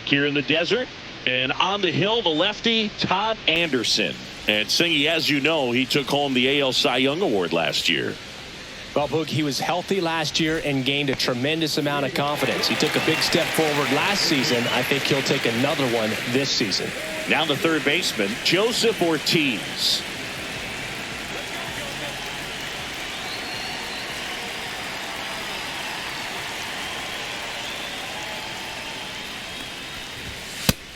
here in the desert. And on the hill, the lefty, Todd Anderson. And Singy, as you know, he took home the AL Cy Young Award last year. Well, Boog, he was healthy last year and gained a tremendous amount of confidence. He took a big step forward last season. I think he'll take another one this season. Now the third baseman, Joseph Ortiz.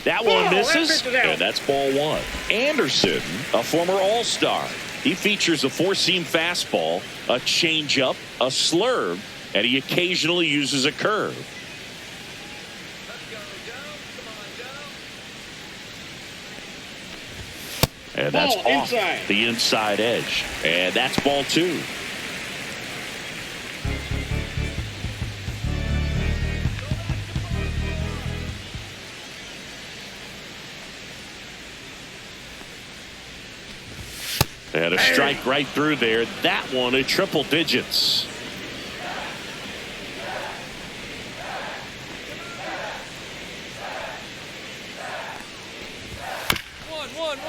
That one misses, and that's ball one. Anderson, a former All-Star. He features a four-seam fastball, a changeup, a slurve, and he occasionally uses a curve. And that's off the inside edge. And that's ball two. And a strike right through there. That one at triple digits.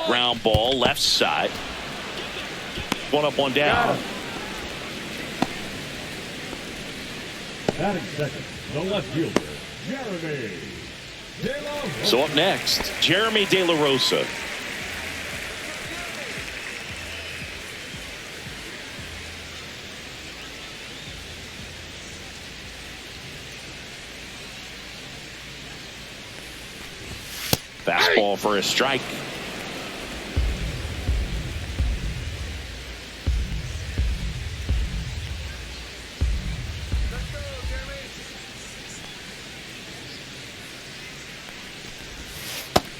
Ground ball left side. One up, one down. Batting second, the left fielder, Jeremy De La Rosa. So up next, Jeremy De La Rosa. Fastball for a strike.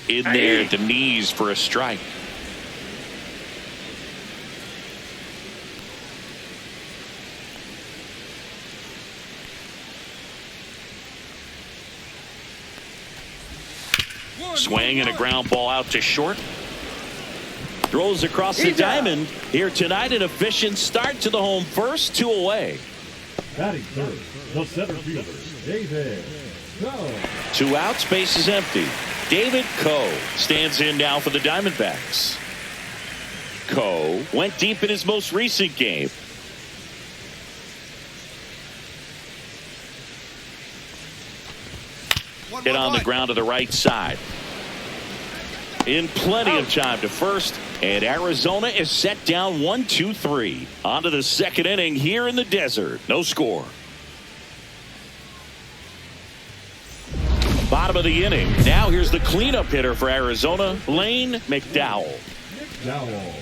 In there at the knees for a strike. Swing and a ground ball out to short. Throws across the diamond here tonight. An efficient start to the home first, 2 away. Batting third, the center fielder, David Coe. 2 outs, base is empty. David Coe stands in now for the Diamondbacks. Coe went deep in his most recent game. Hit on the ground to the right side. In plenty of time to first, and Arizona is set down 1-2-3. On to the second inning here in the desert. No score. Bottom of the inning. Now here's the cleanup hitter for Arizona, Blaine McDowell. McDowell.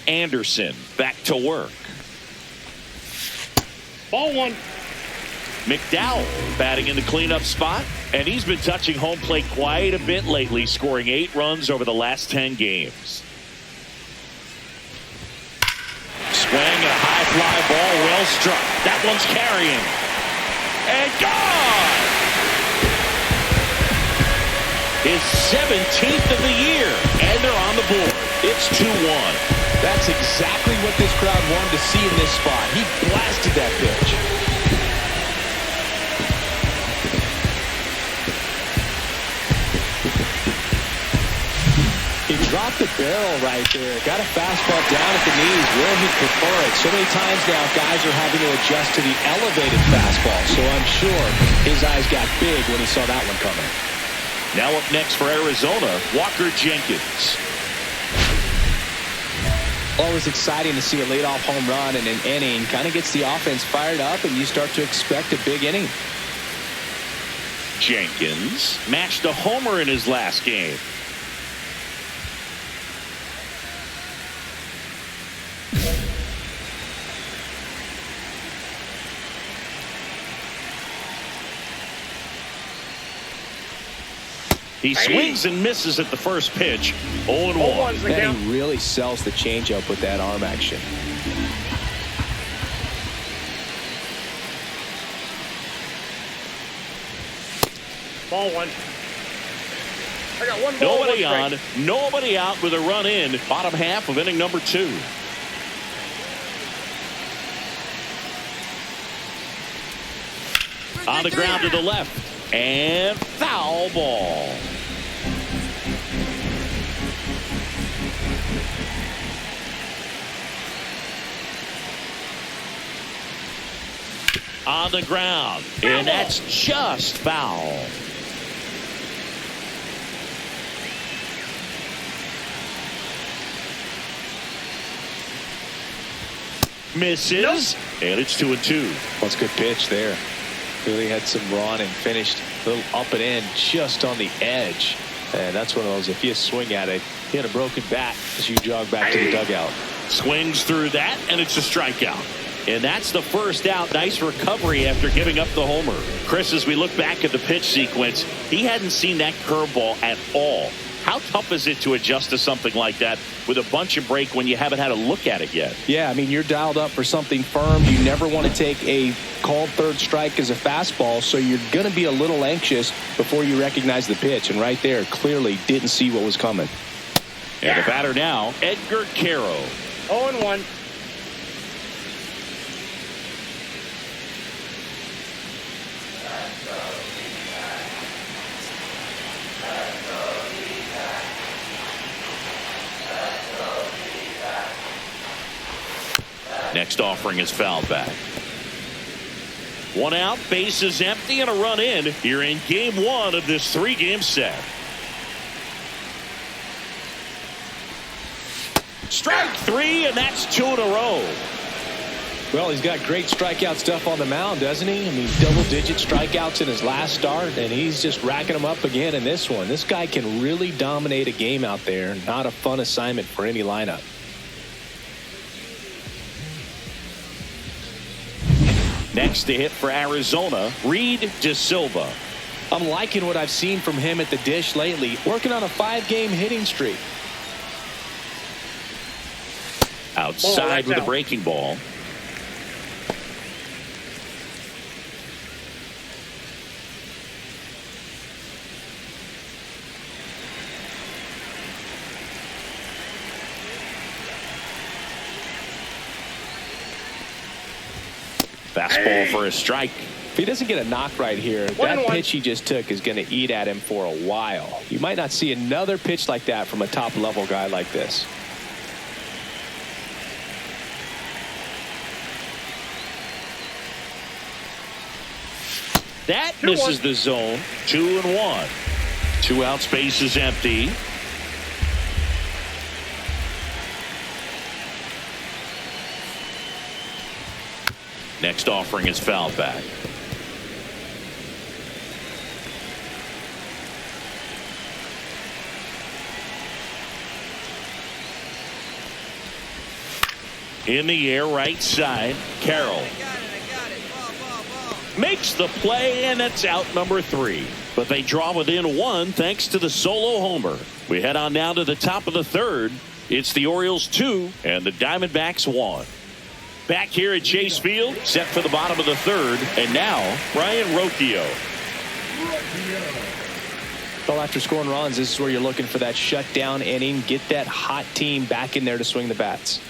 Anderson back to work. Ball one. McDowell batting in the cleanup spot, and he's been touching home plate quite a bit lately, scoring 8 runs over the last 10 games. Swing and a high fly ball, well struck. That one's carrying. And gone! His 17th of the year, and they're on the board. It's 2-1. That's exactly what this crowd wanted to see in this spot. He blasted that pitch. He dropped the barrel right there. Got a fastball down at the knees where he'd prefer it. So many times now guys are having to adjust to the elevated fastball. So I'm sure his eyes got big when he saw that one coming. Now up next for Arizona, Walker Jenkins. Always exciting to see a leadoff home run in an inning. Kind of gets the offense fired up, and you start to expect a big inning. Jenkins matched a homer in his last game. He swings and misses at the first pitch. 0-1. 0-1's the count. And he really sells the changeup with that arm action. Ball one. I got one ball. Nobody one on, nobody out with a run in. Bottom half of inning number 2. On the ground to the left. And foul ball. On the ground. And that's just foul. Misses. And it's 2-2. That's a good pitch there. Really had some run and finished a little up and in just on the edge. And that's one of those, if you swing at it, you had a broken bat as you jog back to the dugout. Swings through that, and it's a strikeout. And that's the first out. Nice recovery after giving up the homer. Chris, as we look back at the pitch sequence, he hadn't seen that curveball at all. How tough is it to adjust to something like that with a bunch of break when you haven't had a look at it yet? Yeah, I mean, you're dialed up for something firm. You never want to take a called third strike as a fastball, so you're going to be a little anxious before you recognize the pitch. And right there, clearly didn't see what was coming. And the batter now, Edgar Caro. 0-1. Next offering is fouled back. One out, bases empty, and a run in here in game 1 of this 3-game set. Strike 3, and that's 2 in a row. Well, he's got great strikeout stuff on the mound, doesn't he? I mean, double-digit strikeouts in his last start, and he's just racking them up again in this one. This guy can really dominate a game out there. Not a fun assignment for any lineup. Next to hit for Arizona, Reed De Silva. I'm liking what I've seen from him at the dish lately, working on a 5-game hitting streak. Outside with a breaking ball. Fastball for a strike. If he doesn't get a knock right here, that pitch he just took is going to eat at him for a while. You might not see another pitch like that from a top-level guy like this. That misses the zone. 2-1. 2 outs, base is empty. Next offering is fouled back. In the air, right side, Carroll. Makes the play, and it's out number 3. But they draw within 1 thanks to the solo homer. We head on now to the top of the 3rd. It's the Orioles 2 and the Diamondbacks 1. Back here at Chase Field, set for the bottom of the 3rd, and now Brian Rocchio. Well, after scoring runs, this is where you're looking for that shutdown inning. Get that hot team back in there to swing the bats.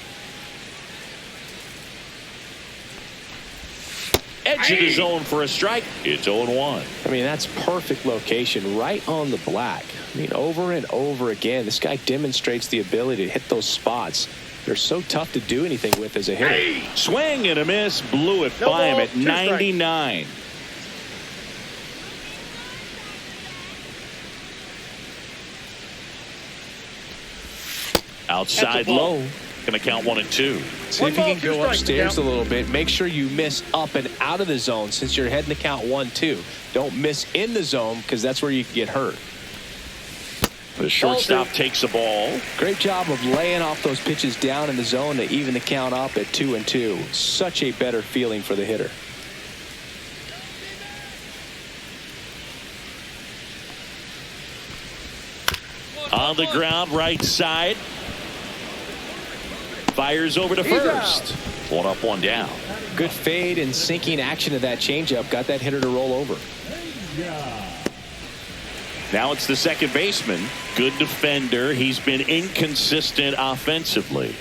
Edge of the zone for a strike. It's 0-1. I mean, that's perfect location, right on the black. I mean, over and over again, this guy demonstrates the ability to hit those spots. They're so tough to do anything with as a hitter. Swing and a miss. Blew it by him at 99. Outside low. Going to count 1 and 2. See if you can go upstairs a little bit. Make sure you miss up and out of the zone since you're heading to count 1-2. Don't miss in the zone because that's where you can get hurt. The shortstop takes the ball. Great job of laying off those pitches down in the zone to even the count up at 2-2. Such a better feeling for the hitter. On the ground, right side. Fires over to first. 1 up, 1 down. Good fade and sinking action of that changeup. Got that hitter to roll over. Now it's the second baseman. Good defender. He's been inconsistent offensively.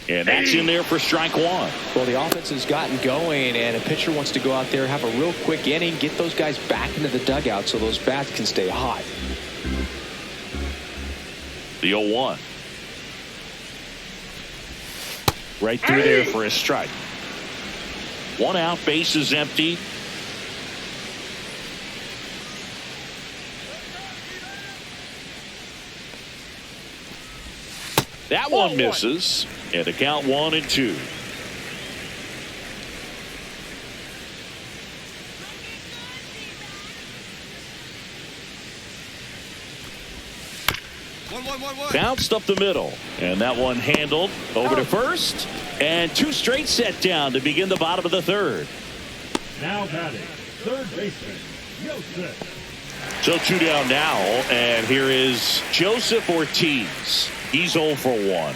And that's in there for strike one. Well, the offense has gotten going, and a pitcher wants to go out there, have a real quick inning, get those guys back into the dugout so those bats can stay hot. The 0-1. Right through there for a strike. One out, base is empty. That one misses. And the count 1-2. Bounced up the middle. And that one handled over to first. And two straight set down to begin the bottom of the third. Now batting, third baseman, Joseph. So two down now. And here is Joseph Ortiz. He's 0 for 1.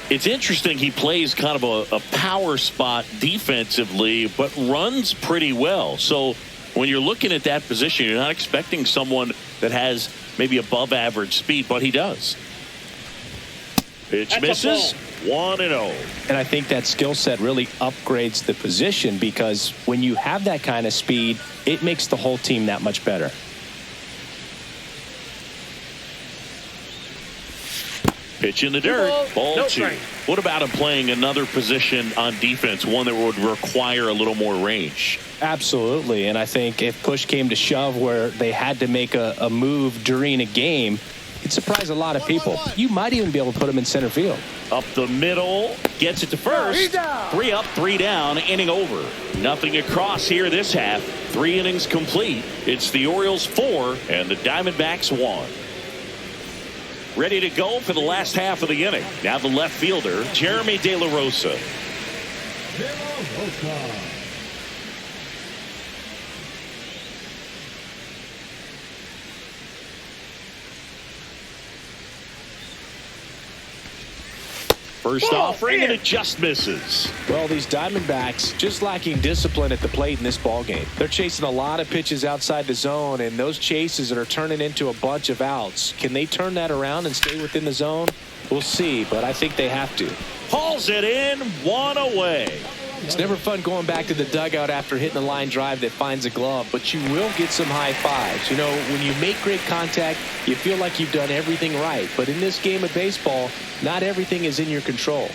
It's interesting, he plays kind of a power spot defensively, but runs pretty well. So when you're looking at that position, you're not expecting someone that has maybe above average speed, but he does. Pitch misses. 1-0. And I think that skill set really upgrades the position, because when you have that kind of speed, it makes the whole team that much better. Pitch in the dirt. Ball No 2. strike. What about him playing another position on defense, one that would require a little more range? Absolutely. And I think if push came to shove where they had to make a move during a game, it'd surprise a lot of people. You might even be able to put him in center field. Up the middle. Gets it to first. 3 up, 3 down. Inning over. Nothing across here this half. 3 innings complete. It's the Orioles 4 and the Diamondbacks 1. Ready to go for the last half of the inning. Now the left fielder, Jeremy De La Rosa. First offering, and it just misses. Well, these Diamondbacks just lacking discipline at the plate in this ballgame. They're chasing a lot of pitches outside the zone, and those chases are turning into a bunch of outs. Can they turn that around and stay within the zone? We'll see, but I think they have to. Hauls it in, 1 away. It's never fun going back to the dugout after hitting a line drive that finds a glove, but you will get some high fives. You know, when you make great contact, you feel like you've done everything right. But in this game of baseball, not everything is in your control.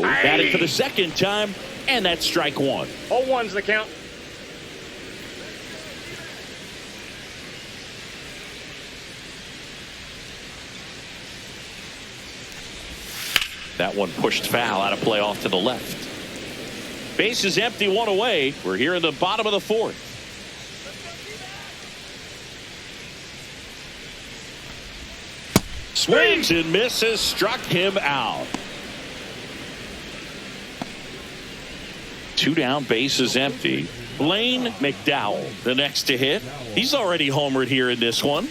Batting for the second time, and that's strike 1. 0-1's the count. That one pushed foul out of play off to the left. Base is empty, 1 away. We're here in the bottom of the 4th. Swings and misses, struck him out. 2 down, base is empty. Blaine McDowell, the next to hit. He's already homered here in this one.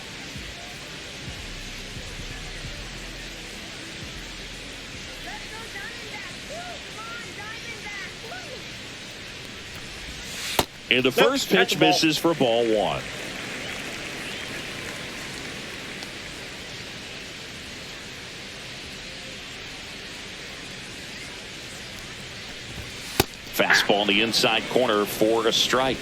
And the first pitch misses for ball 1. Fastball in the inside corner for a strike.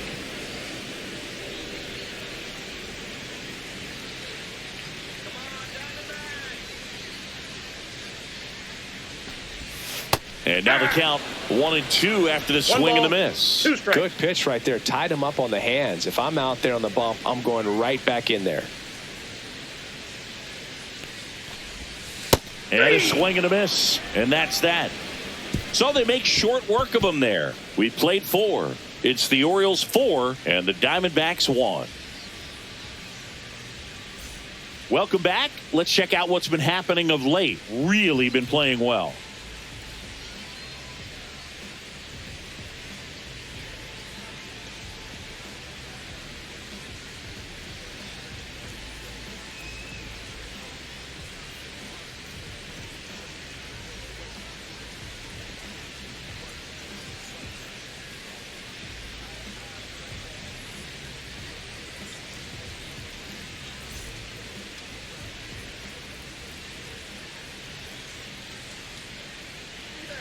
And now the count 1-2 after the swing and the miss. Good pitch right there. Tied him up on the hands. If I'm out there on the bump, I'm going right back in there. And a swing and a miss. And that's that. So they make short work of them there. We played 4. It's the Orioles 4 and the Diamondbacks 1. Welcome back. Let's check out what's been happening of late. Really been playing well.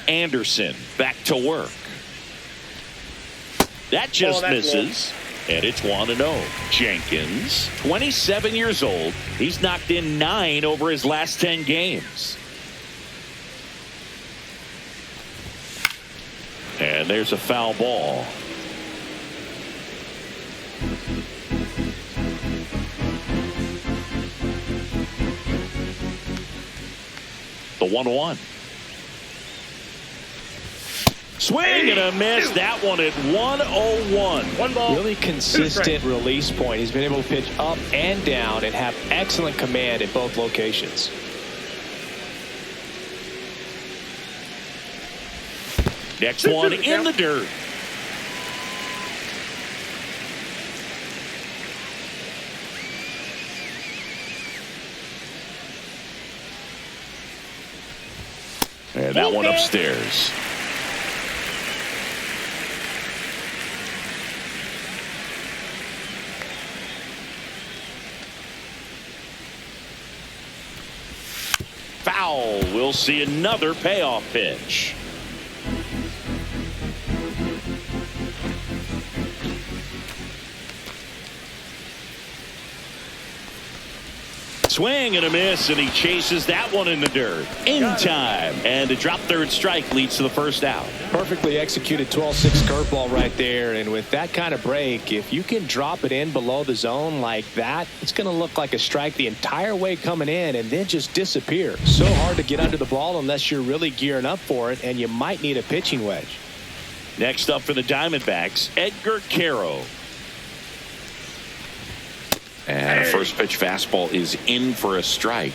Anderson back to work. That just misses. And it's 1-0. Jenkins, 27 years old. He's knocked in 9 over his last 10 games. And there's a foul ball. The 1-1. Swing and a miss. That one at 101. One ball. Really consistent release point. He's been able to pitch up and down and have excellent command at both locations. Next one in the dirt. And that one upstairs. Foul. We'll see another payoff pitch. Swing and a miss, and he chases that one in the dirt. In time. And to drop third strike leads to the first out. Perfectly executed 12-6 curveball right there. And with that kind of break, if you can drop it in below the zone like that, it's going to look like a strike the entire way coming in and then just disappear. So hard to get under the ball unless you're really gearing up for it, and you might need a pitching wedge. Next up for the Diamondbacks, Edgar Caro. And a first pitch fastball is in for a strike.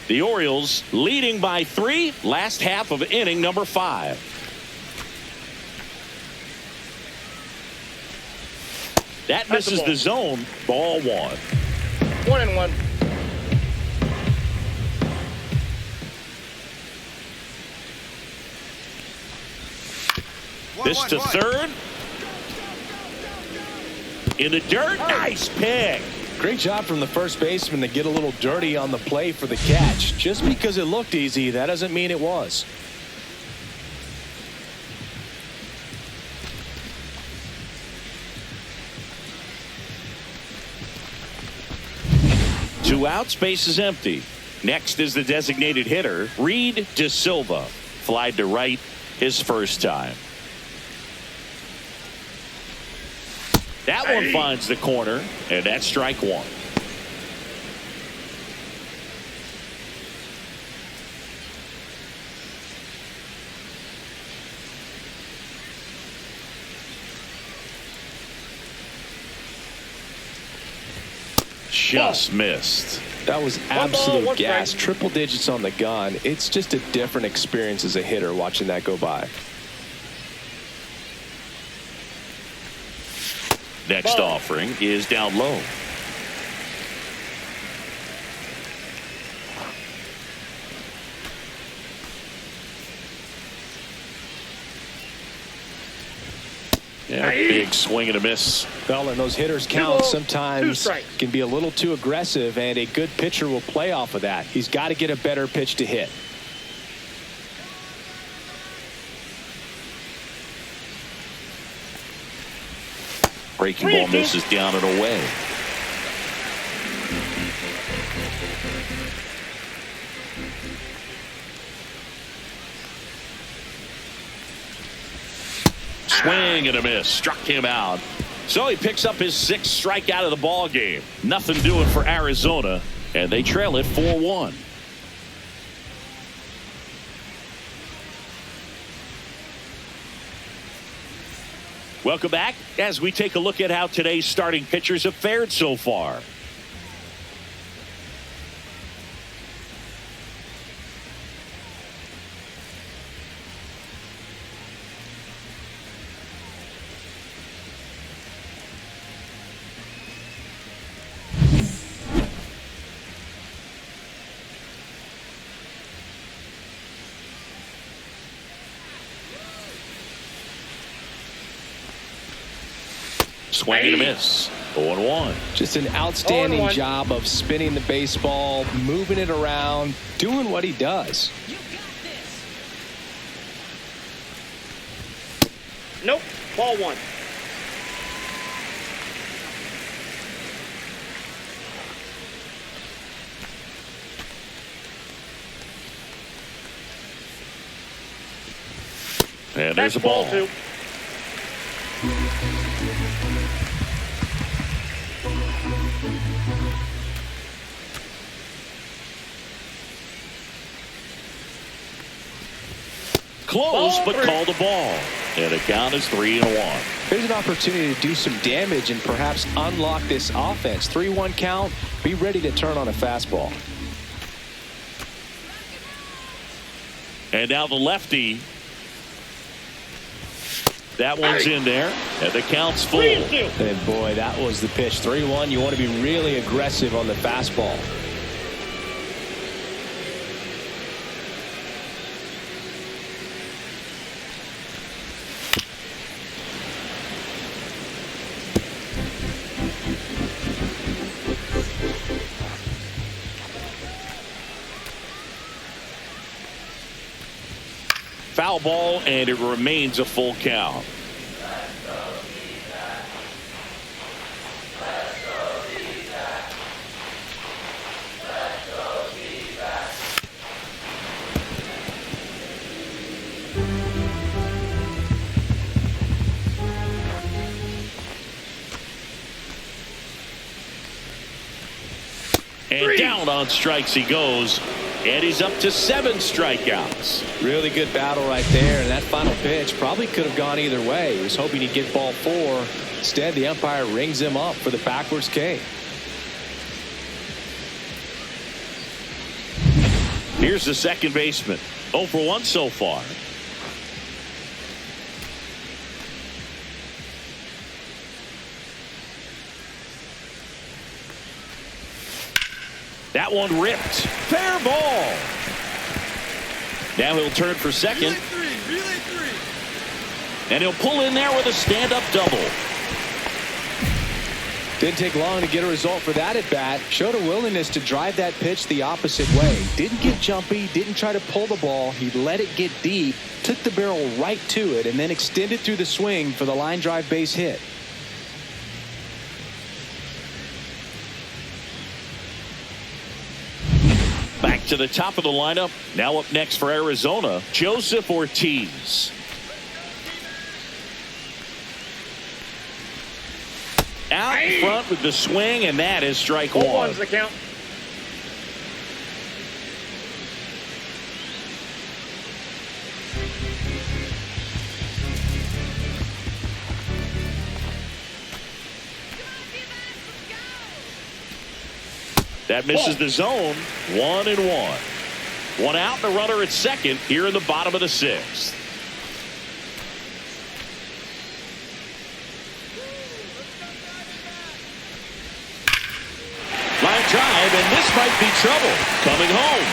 The Orioles leading by 3, last half of inning number 5. That misses the zone. Ball 1. 1-1. This to third. In the dirt. Nice pick. Great job from the first baseman to get a little dirty on the play for the catch. Just because it looked easy, that doesn't mean it was. Two outs, base is empty. Next is the designated hitter, Reed De Silva. Flied to right his first time. That one finds the corner, and that's strike 1. Just missed. That was absolute gas. Triple digits on the gun. It's just a different experience as a hitter watching that go by. Next offering is down low. Yeah, big swing and a miss. Well, and those hitters count sometimes can be a little too aggressive, and a good pitcher will play off of that. He's got to get a better pitch to hit. Breaking ball misses down and away. Swing and a miss. Struck him out. So he picks up his 6th strikeout of the ball game. Nothing doing for Arizona, and they trail it 4-1. Welcome back as we take a look at how today's starting pitchers have fared so far. Swing and a miss. 0-1. Just an outstanding 0-1. job of spinning the baseball, moving it around, doing what he does. Nope. Ball 1. And there's a ball. 2. Close, Ball but 3. called a ball. And the count is 3-1. Here's an opportunity to do some damage and perhaps unlock this offense. 3-1 count. Be ready to turn on a fastball. And now the lefty. That one's in there. And the count's full. 3-2. And boy, that was the pitch. 3-1. You want to be really aggressive on the fastball. Foul ball, and it remains a full count. And down on strikes he goes. And he's up to 7 strikeouts. Really good battle right there. And that final pitch probably could have gone either way. He was hoping he'd get ball 4. Instead, the umpire rings him up for the backwards K. Here's the second baseman. 0 for 1 so far. That one ripped. Fair ball. Now he'll turn for second. Relay three. And he'll pull in there with a stand-up double. Didn't take long to get a result for that at bat. Showed a willingness to drive that pitch the opposite way. Didn't get jumpy. Didn't try to pull the ball. He let it get deep. Took the barrel right to it and then extended through the swing for the line drive base hit. Back to the top of the lineup. Now up next for Arizona, Joseph Ortiz. Out in front with the swing, and that is strike 1. 1's the count. That misses the zone. 1-1. One out, the runner at second here in the bottom of the 6th. Line drive, and this might be trouble. Coming home.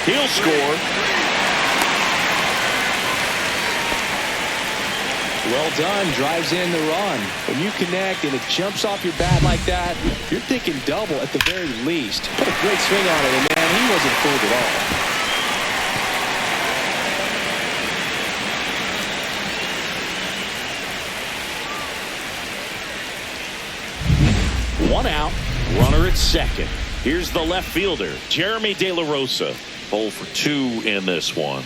He'll score. Well done. Drives in the run. When you connect and it jumps off your bat like that, you're thinking double at the very least. Put a great swing on it, and man, he wasn't fooled at all. One out, runner at second. Here's the left fielder, Jeremy De La Rosa. 0 for 2 in this one.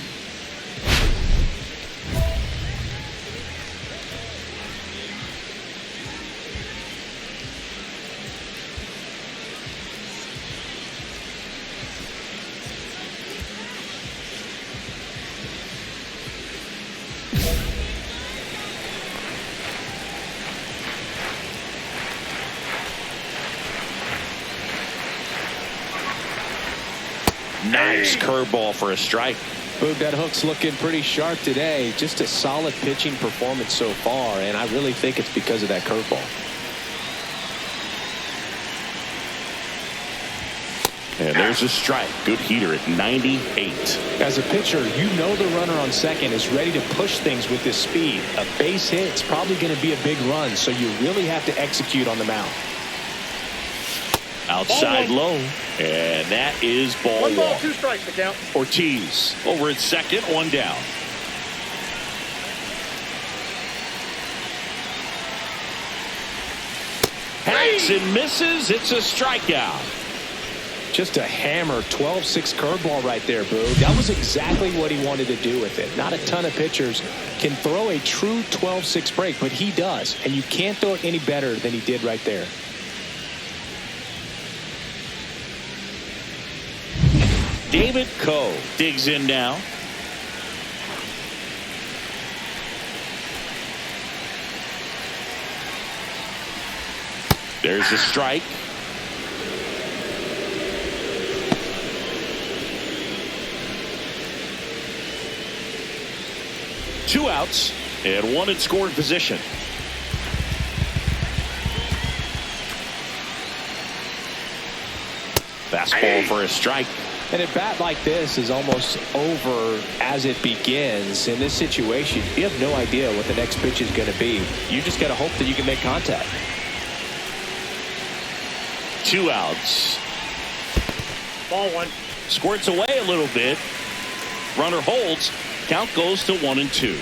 Nice curveball for a strike. Boog, that hook's looking pretty sharp today. Just a solid pitching performance so far, and I really think it's because of that curveball. And there's a strike. Good heater at 98. As a pitcher, you know the runner on second is ready to push things with this speed. A base hit, it's probably going to be a big run, so you really have to execute on the mound. Outside low, and that is ball one. 1 ball, 2 strikes to count. Ortiz over at second, 1 down. Hacks and misses. It's a strikeout. Just a hammer 12-6 curveball right there, Boo. That was exactly what he wanted to do with it. Not a ton of pitchers can throw a true 12-6 break, but he does, and you can't throw it any better than he did right there. David Coe digs in now. There's a strike. Two outs and 1 in scoring position. Fastball for a strike. And a bat like this is almost over as it begins. In this situation, you have no idea what the next pitch is going to be. You just got to hope that you can make contact. 2 outs. Ball 1. Squirts away a little bit. Runner holds. Count goes to 1-2.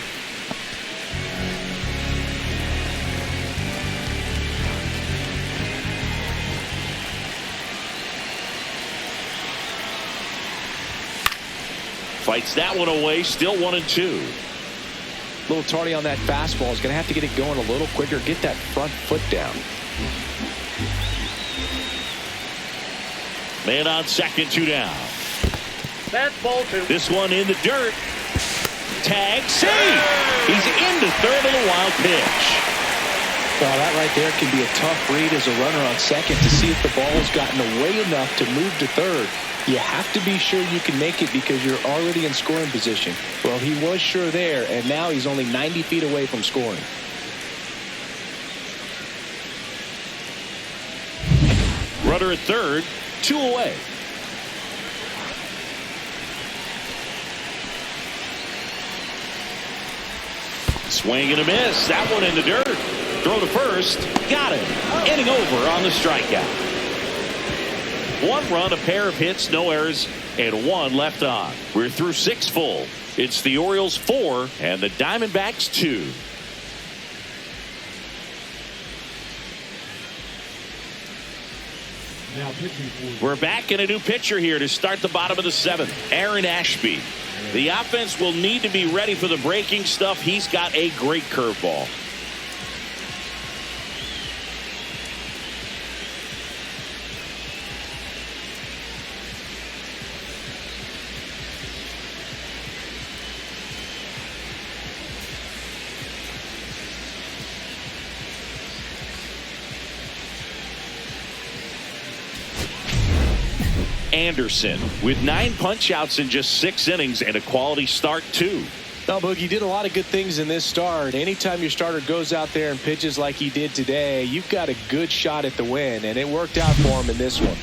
Fights that one away. Still 1-2. A little tardy on that fastball. Is going to have to get it going a little quicker. Get that front foot down. Man on second, 2 down. That's ball 2. This one in the dirt. Tag, save. He's into third on a wild pitch. Well, that right there can be a tough read as a runner on second to see if the ball's gotten away enough to move to third. You have to be sure you can make it because you're already in scoring position. Well, he was sure there, and now he's only 90 feet away from scoring. Runner at third, 2 away. Swing and a miss. That one in the dirt. Throw to first. Got him. Inning over on the strikeout. 1 run, a pair of hits, no errors, and 1 left on. We're through 6 full. It's the Orioles 4 and the Diamondbacks 2. Now pitching for We're back in a new pitcher here to start the bottom of the 7th. Aaron Ashby. The offense will need to be ready for the breaking stuff. He's got a great curveball. Anderson with 9 punch outs in just 6 innings and a quality start too. No, Boogie did a lot of good things in this start. Anytime your starter goes out there and pitches like he did today, you've got a good shot at the win, and it worked out for him in this one.